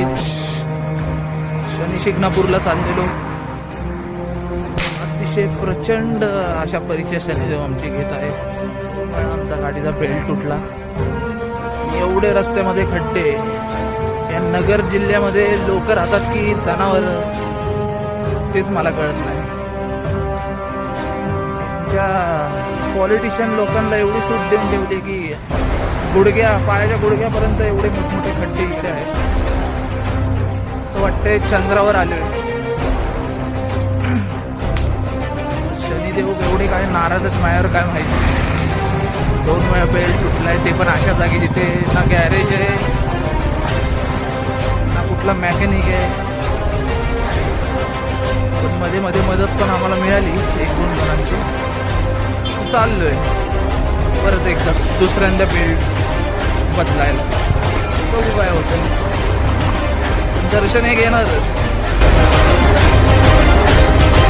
लगेच शनी शिंगणापूरला चाललेलो. अतिशय प्रचंड अशा परीक्षा शनिदेव आमची घेत आहे. पण आमचा गाडीचा बेल्ट तुटला. एवढे रस्त्यामध्ये खड्डे. या नगर जिल्ह्यामध्ये लोक राहतात की जनावर, तेच मला कळत नाही. त्या पॉलिटिशियन लोकांना एवढी सूट देऊन ठेवली की पायाच्या गुडघ्यापर्यंत एवढे मोठमोठे खड्डे इकडे आहेत. असं वाटतंय चंद्रावर आलोय. शनिदेव एवढे काय नाराजच माझ्यावर काय माहिती. 2 वेळा बेल्ट तुटलाय, ते पण अशा जागी जिथे ना गॅरेज आहे ना कुठला मॅकॅनिक आहे. पण मध्ये मध्ये मदत पण आम्हाला मिळाली 1-2 जणांची. चाललोय परत एकदा दुसऱ्यांदा बेल्ट बदलायला. बघू काय होतं. दर्शन एक येणारच.